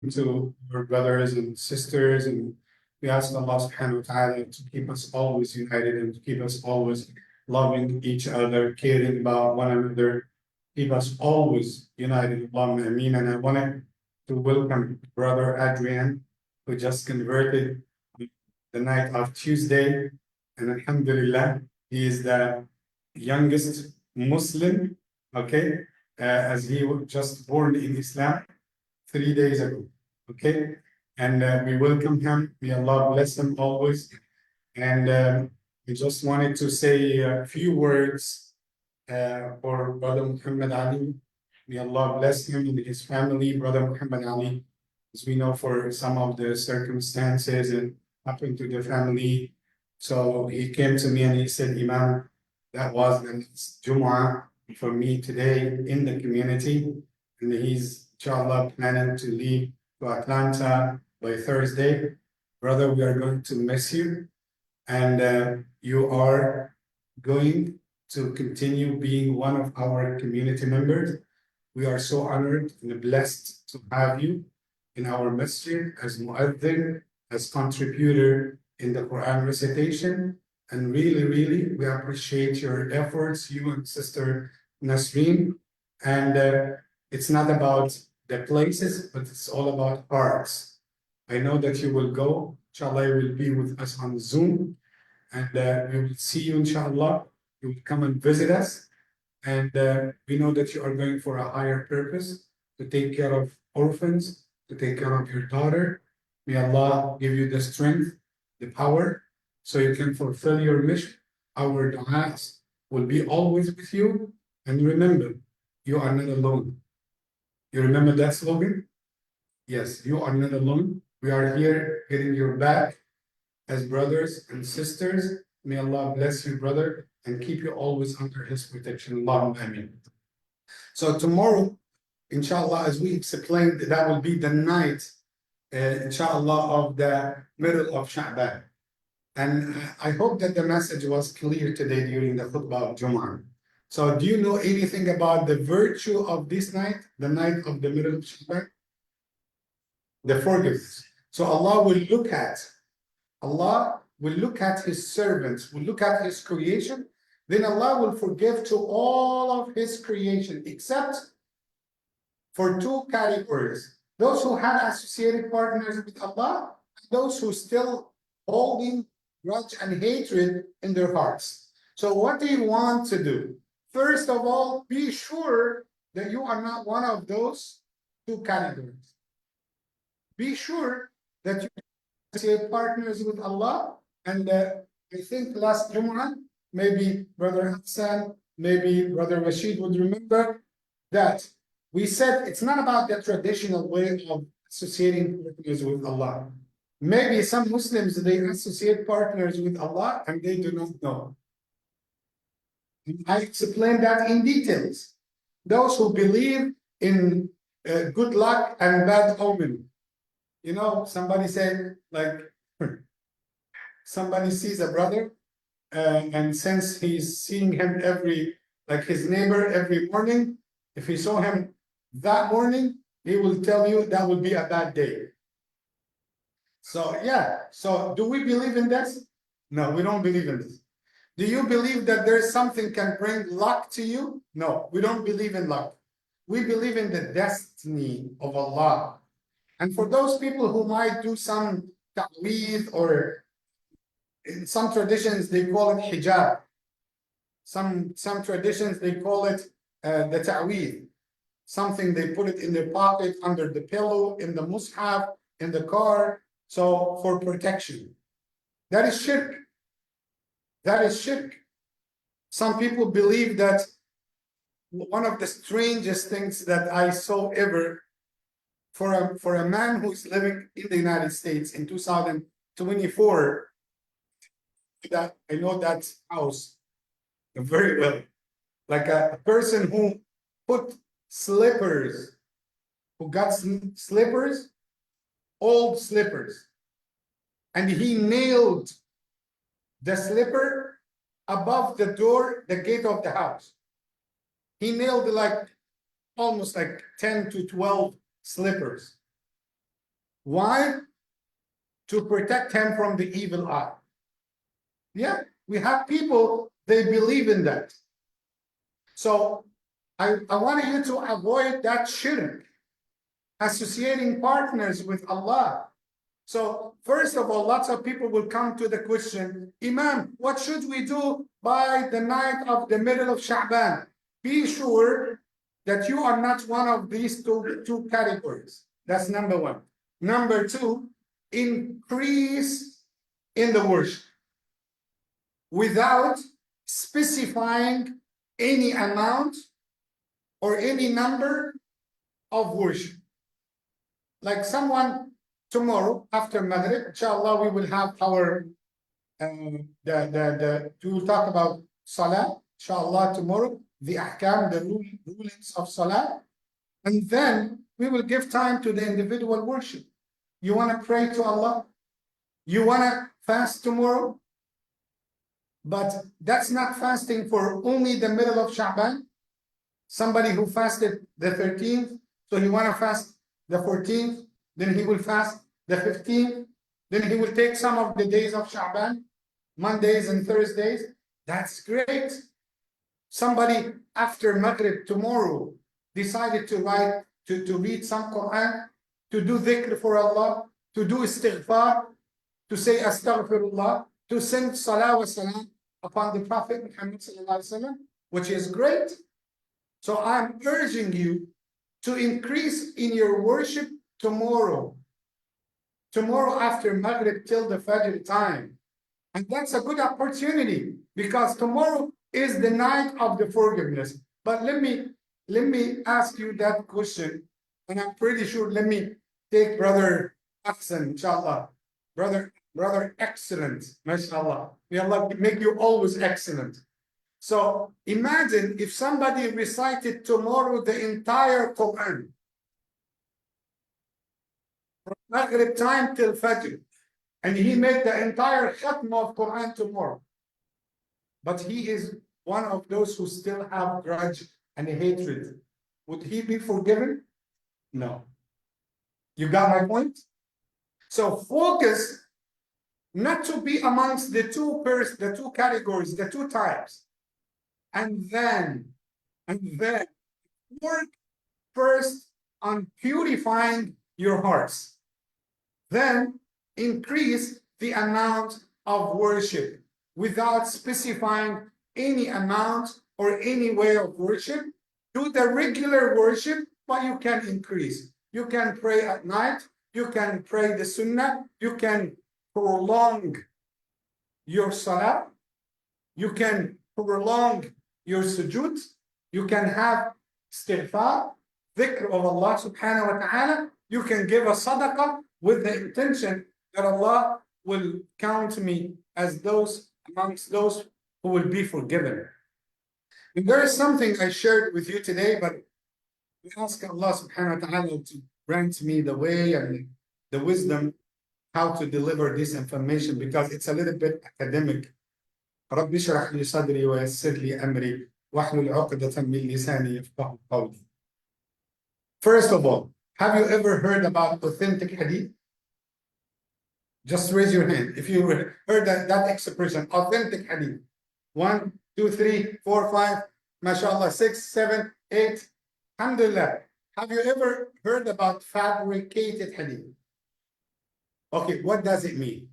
to our brothers and sisters, and we ask Allah subhanahu wa ta'ala to keep us always united and to keep us always loving each other, caring about one another, keep us always united. Allahumma ameen. And I wanted to welcome Brother Adrian, who just converted the night of Tuesday. And Alhamdulillah, he is the youngest Muslim, okay, as he was just born in Islam 3 days ago, okay? And we welcome him. May Allah bless him always. And we just wanted to say a few words for Brother Muhammad Ali. May Allah bless him and his family, Brother Muhammad Ali, as we know for some of the circumstances and happened to the family. So he came to me and he said, Imam, that was the next Jumu'ah for me today in the community. And he's, inshallah, planning to leave to Atlanta by Thursday. Brother, we are going to miss you. And you are going to continue being one of our community members. We are so honored and blessed to have you in our masjid as mu'adhin, as contributor in the Quran recitation. And really, really, we appreciate your efforts, you and Sister Nasreen. And it's not about the places, but it's all about hearts. I know that you will go. Inshallah, you will be with us on Zoom. And we will see you, inshallah. You will come and visit us. And we know that you are going for a higher purpose, to take care of orphans, to take care of your daughter. May Allah give you the strength, the power, so you can fulfill your mission. Our du'as will be always with you. And remember, you are not alone. You remember that slogan? Yes, you are not alone. We are here getting your back as brothers and sisters. May Allah bless you, brother, and keep you always under His protection. Allahumma ameen. So tomorrow, inshallah, as we explained, that will be the night, inshallah, of the middle of Shaaban. And I hope that the message was clear today during the Khuttbah of Jumu'ah. So do you know anything about the virtue of this night, the night of the middle of Shaaban? The forgiveness. So Allah will look at His servants, will look at His creation, then Allah will forgive to all of His creation, except for two categories: those who had associated partners with Allah, and those who still holding grudge and hatred in their hearts. So what do you want to do? First of all, be sure that you are not one of those two categories. Be sure that you associate partners with Allah. And I think last Jumu'ah, maybe Brother Hassan, maybe Brother Rashid would remember that we said it's not about the traditional way of associating partners with Allah. Maybe some Muslims, they associate partners with Allah and they do not know. I explained that in details. Those who believe in good luck and bad omen. You know, somebody said, like, somebody sees a brother, and since he's seeing him like his neighbor every morning, if he saw him that morning, he will tell you that will be a bad day. So yeah, so do we believe in this? No, we don't believe in this. Do you believe that there's something can bring luck to you? No, we don't believe in luck. We believe in the destiny of Allah. And for those people who might do some ta'weed, or in some traditions they call it hijab. Some traditions they call it the ta'weed. Something they put it in their pocket, under the pillow, in the mushaf, in the car, so for protection. That is shirk. That is shirk. Some people believe that one of the strangest things that I saw ever, for a man who is living in the United States in 2024, that I know that house very well. Like a person who put slippers, who got slippers, old slippers, and he nailed the slipper above the door, the gate of the house. He nailed like almost like 10 to 12 slippers. Why? To protect him from the evil eye. Yeah, we have people, they believe in that. So I want you to avoid that shirk, associating partners with Allah. So first of all, lots of people will come to the question, Imam, what should we do by the night of the middle of Shaaban? Be sure that you are not one of these two categories. That's number one. Number two, increase in the worship without specifying any amount or any number of worship. Like someone tomorrow after Maghrib, inshallah, we will have our to talk about Salah, inshallah, tomorrow, the ahkam, the rulings of Salah, and then we will give time to the individual worship. You want to pray to Allah? You want to fast tomorrow? But that's not fasting for only the middle of Sha'ban. Somebody who fasted the 13th, so he want to fast the 14th, then he will fast the 15th, then he will take some of the days of Sha'ban, Mondays and Thursdays. That's great. Somebody after Maghrib tomorrow decided to read some Quran, to do dhikr for Allah, to do istighfar, to say astaghfirullah, to send salah wa salam upon the Prophet Muhammad sallallahu alaihi wasallam, which is great. So I'm urging you to increase in your worship tomorrow after Maghrib till the Fajr time. And that's a good opportunity because tomorrow is the night of the forgiveness. But let me ask you that question, and I'm pretty sure, let me take Brother Ahsan, inshallah. Brother excellent, mashallah. May Allah make you always excellent. So imagine if somebody recited tomorrow the entire Quran, from Maghrib time till Fajr, and he made the entire khatma of Quran tomorrow. But he is one of those who still have grudge and hatred. Would he be forgiven? No. You got my point? So focus not to be amongst the two categories, the two types. And then work first on purifying your hearts. Then increase the amount of worship without specifying any amount or any way of worship. Do the regular worship, but you can increase. You can pray at night. You can pray the sunnah. You can prolong your salah. You can prolong your sujood. You can have istighfar, dhikr of Allah subhanahu wa ta'ala. You can give a sadaqah with the intention that Allah will count me as those amongst those who will be forgiven. And there is something I shared with you today, but we ask Allah subhanahu wa ta'ala to grant me the way and the wisdom how to deliver this information because it's a little bit academic. رب اشرح لي صدري ويسر لي أمري واحلل عقدة من لساني يفقهوا قولي. First of all, have you ever heard about authentic hadith? Just raise your hand if you heard that expression, authentic hadith. 1, 2, 3, 4, 5, mashallah, 6, 7, 8. Alhamdulillah. Have you ever heard about fabricated hadith? Okay, what does it mean?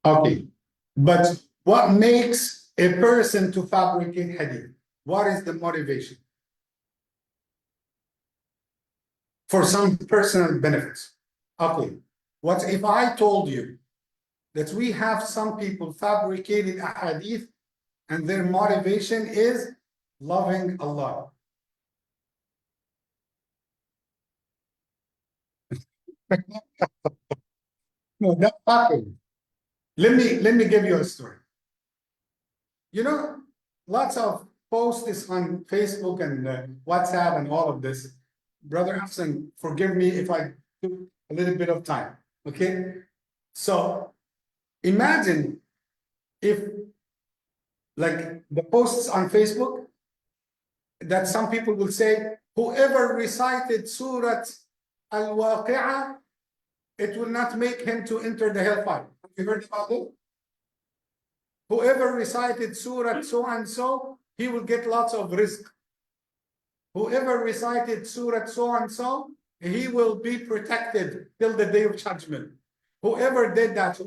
Okay, but what makes a person to fabricate hadith? What is the motivation? For some personal benefits. Okay, what if I told you that we have some people fabricating a hadith and their motivation is loving Allah? No, that's happened. Let me give you a story. You know, lots of posts on Facebook and WhatsApp and all of this. Brother Hassan, forgive me if I took a little bit of time. Okay, so imagine if, like, the posts on Facebook, that some people will say, whoever recited Surah Al-Waqi'ah, it will not make him to enter the hellfire. Have you heard about it? Whoever recited Surah so and so, he will get lots of rizq. Whoever recited Surah so and so, he will be protected till the day of judgment. Whoever did that,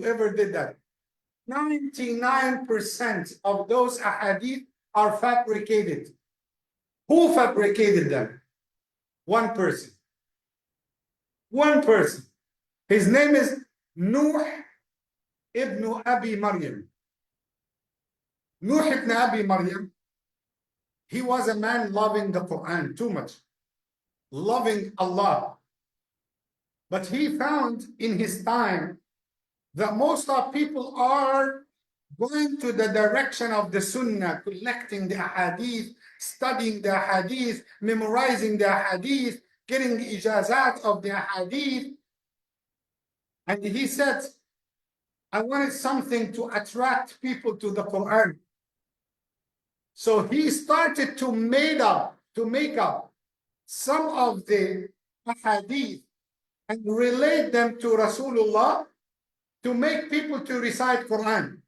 99% of those ahadith are fabricated. Who fabricated them? One person. One person. His name is Nuh ibn Abi Maryam. Nuh ibn Abi Maryam, he was a man loving the Quran too much, loving Allah. But he found in his time that most of people are going to the direction of the Sunnah, collecting the hadith, studying the hadith, memorizing the hadith, getting the ijazat of the hadith. And he said, I wanted something to attract people to the Quran. So he started to make up some of the hadith and relate them to Rasulullah to make people to recite Quran.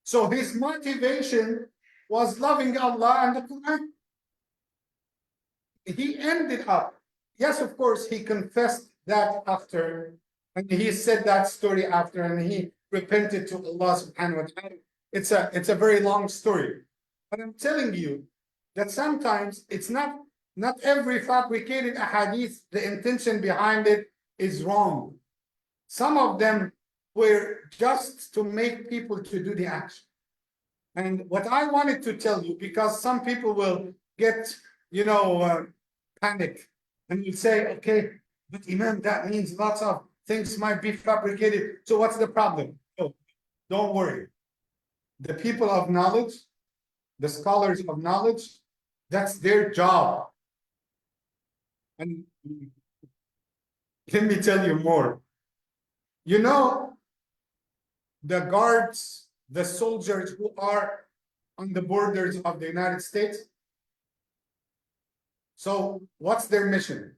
So his motivation was loving Allah and the Quran. He ended up, yes, of course, he confessed that after, and he said that story after, and he repented to Allah subhanahu wa ta'ala. It's a very long story. But I'm telling you that sometimes it's not every fabricated ahadith, the intention behind it is wrong. Some of them were just to make people to do the action. And what I wanted to tell you, because some people will get, panic and you say, okay, but Imam, that means lots of things might be fabricated. So what's the problem? Oh, don't worry. The people of knowledge, the scholars of knowledge, that's their job. And let me tell you more. You know, the guards, the soldiers who are on the borders of the United States. So what's their mission?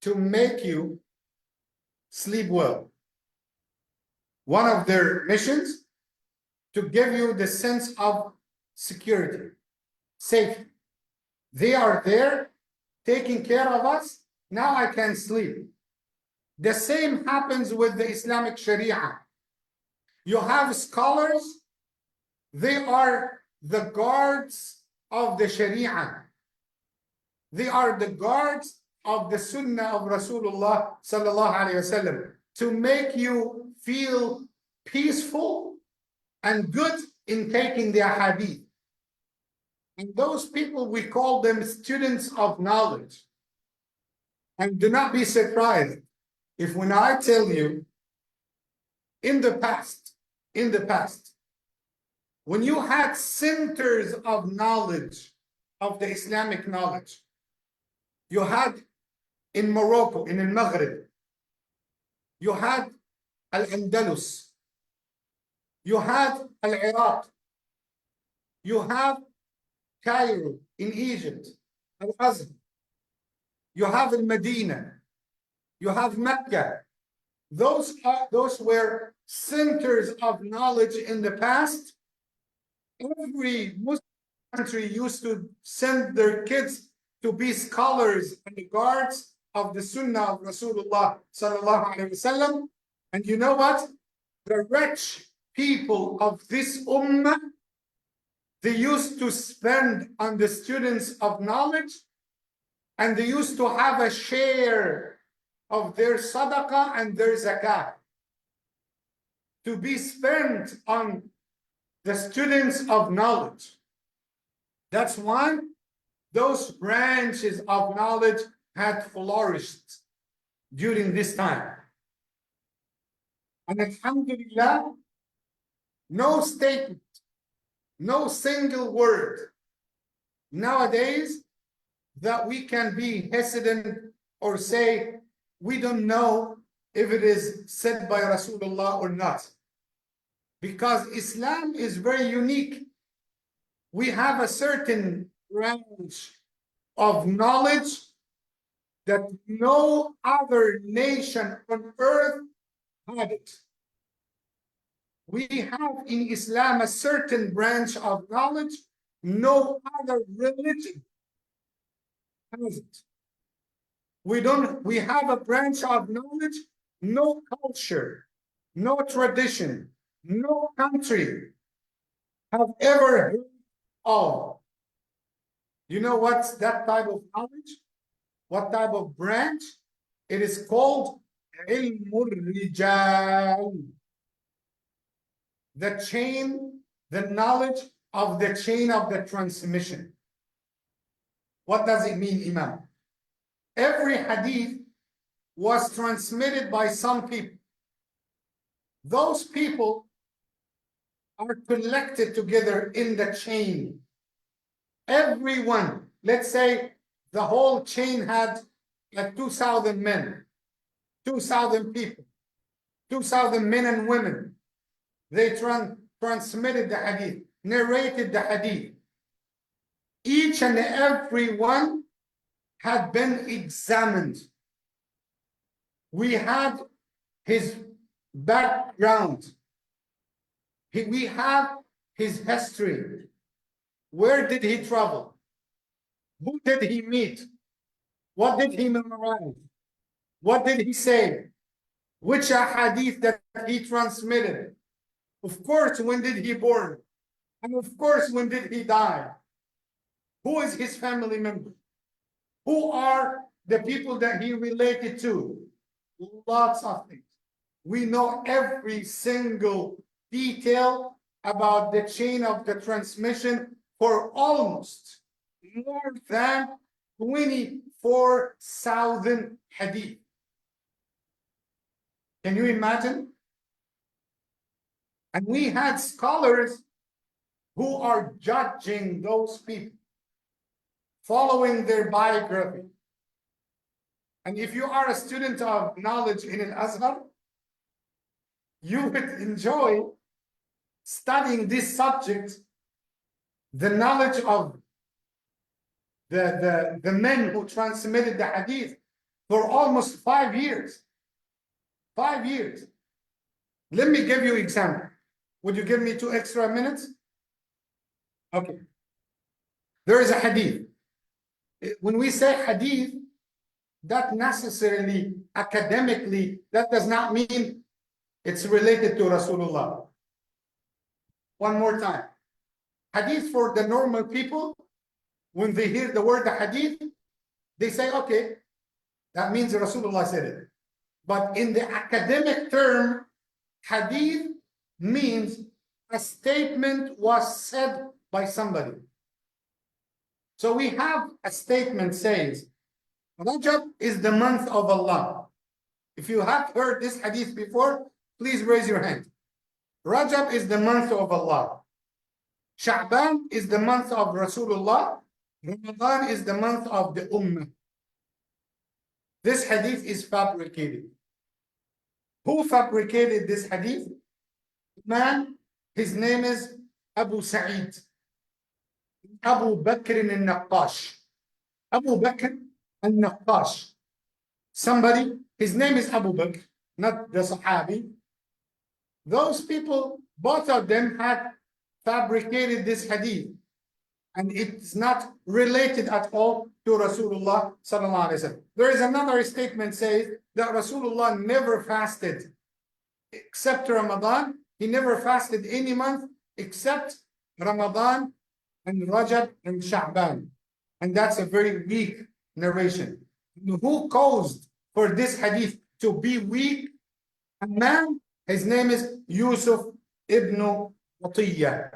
To make you sleep well. One of their missions, to give you the sense of security, safety. They are there taking care of us. Now I can sleep. The same happens with the Islamic Sharia. You have scholars, they are the guards of the Sharia. They are the guards of the Sunnah of Rasulullah sallallahu alaihi wasallam to make you feel peaceful and good in taking the hadith. And those people, we call them students of knowledge. And do not be surprised if when I tell you in the past, when you had centers of knowledge, of the Islamic knowledge, you had in Morocco, in Al-Maghrib, you had Al-Andalus, you had Al-Iraq, you have Cairo in Egypt, Al-Azhar, you have Al-Medina, you have Mecca. Those were centers of knowledge in the past. Every Muslim country used to send their kids to be scholars and the guards of the Sunnah of Rasulullah sallallahu alaihi wasallam. And you know what? The rich people of this ummah, they used to spend on the students of knowledge, and they used to have a share of their sadaqah and their zakah to be spent on the students of knowledge. That's why those branches of knowledge had flourished during this time. And alhamdulillah, no statement, no single word nowadays that we can be hesitant or say we don't know if it is said by Rasulullah or not. Because Islam is very unique. We have a certain branch of knowledge that no other nation on earth had it. We have in Islam a certain branch of knowledge no other religion has it. We have a branch of knowledge no culture, no tradition, no country have ever heard of. You know what's that type of knowledge? What type of branch? It is called Ilmul Rijal. The chain, the knowledge of the chain of the transmission. What does it mean, Imam? Every hadith was transmitted by some people. Those people are collected together in the chain. Everyone, let's say the whole chain had like 2,000 men, 2,000 people, 2,000 men and women. They transmitted the hadith, narrated the hadith. Each and every one had been examined. We had his background. We have his history. Where did he travel? Who did he meet? What did he memorize? What did he say? Which hadith that he transmitted? Of course, when did he born? And of course, when did he die? Who is his family member? Who are the people that he related to? Lots of things. We know every single detail about the chain of the transmission for almost more than 24,000 hadith. Can you imagine? And we had scholars who are judging those people, following their biography. And if you are a student of knowledge in Al-Azhar, you would enjoy studying this subject, the knowledge of the men who transmitted the hadith for almost 5 years. 5 years. Let me give you an example. Would you give me 2 extra minutes? Okay. There is a hadith. When we say hadith, that necessarily, academically, that does not mean it's related to Rasulullah. One more time. Hadith for the normal people, when they hear the word hadith, they say, okay, that means Rasulullah said it. But in the academic term, hadith means a statement was said by somebody. So we have a statement says, Rajab is the month of Allah. If you have heard this hadith before, please raise your hand. Rajab is the month of Allah. Shaaban is the month of Rasulullah. Ramadan is the month of the Ummah. This hadith is fabricated. Who fabricated this hadith? Man, his name is Abu Sa'id. Abu Bakr al-Naqash. Abu Bakr al-Naqash. Somebody, his name is Abu Bakr, not the Sahabi. Those people, both of them had fabricated this hadith. And it's not related at all to Rasulullah sallallahu alaihi wasallam. There is another statement says that Rasulullah never fasted except Ramadan. He never fasted any month except Ramadan and Rajab and Sha'ban. And that's a very weak narration. Who caused for this hadith to be weak? A man, his name is Yusuf ibn Atiyah.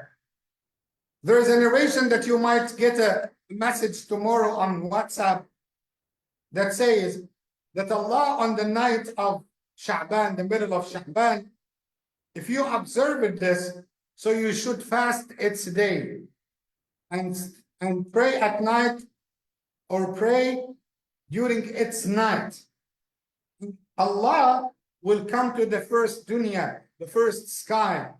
There is a narration that you might get a message tomorrow on WhatsApp that says that Allah on the night of Sha'ban, the middle of Sha'ban, if you observe this, so you should fast its day and pray at night or pray during its night. Allah will come to the first dunya, the first sky,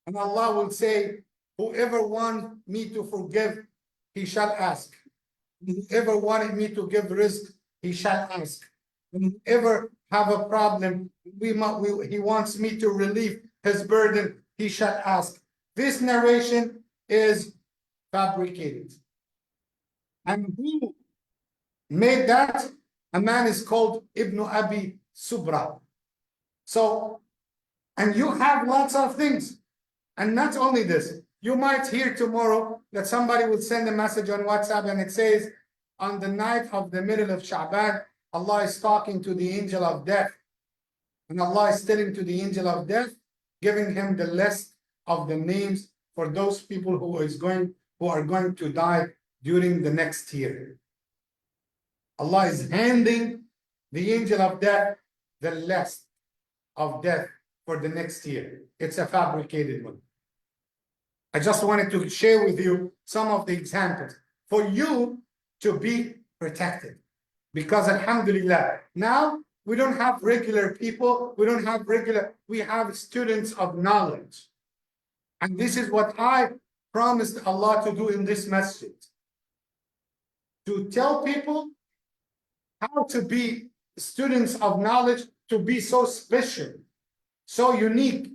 and Allah will say, whoever wants me to forgive he shall ask. Whoever wanted me to give rizq, he shall ask. Whoever have a problem, he wants me to relieve his burden, he shall ask. This narration is fabricated. And who made that? A man is called Ibn Abi Subra. So, and you have lots of things. And not only this, you might hear tomorrow that somebody will send a message on WhatsApp and it says, on the night of the middle of Shaaban, Allah is talking to the angel of death. And Allah is telling to the angel of death, giving him the list of the names for those people who are going to die during the next year. Allah is handing the angel of death the list of death for the next year. It's a fabricated one. I just wanted to share with you some of the examples for you to be protected. Because alhamdulillah, now we don't have regular people, we have students of knowledge. And this is what I promised Allah to do in this masjid. To tell people how to be students of knowledge, to be so special, so unique.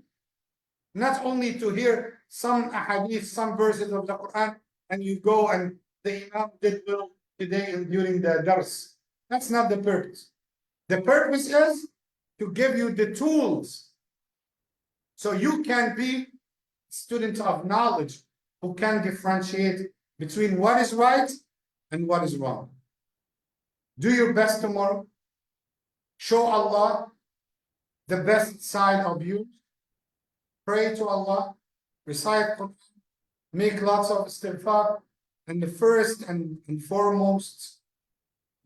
Not only to hear some ahadith, some verses of the Quran, and you go and the Imam did well today and during the dars. That's not the purpose. The purpose is to give you the tools so you can be students of knowledge who can differentiate between what is right and what is wrong. Do your best tomorrow. Show Allah the best side of you. Pray to Allah, recite Quran, make lots of istighfar, and the first and foremost,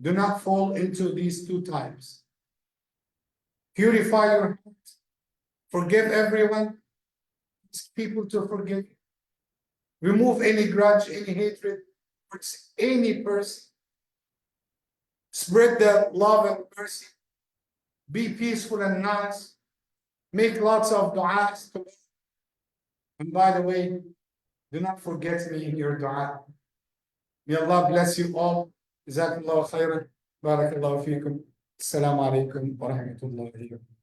do not fall into these two types. Purify your heart, forgive everyone, ask people to forgive. Remove any grudge, any hatred towards any person. Spread the love and mercy. Be peaceful and nice. Make lots of du'as. And by the way, do not forget me in your dua. May Allah bless you all. Jazakallahu khairan. Barakallahu feekum. Assalamu alaikum wa rahmatullahi wa barakatuh.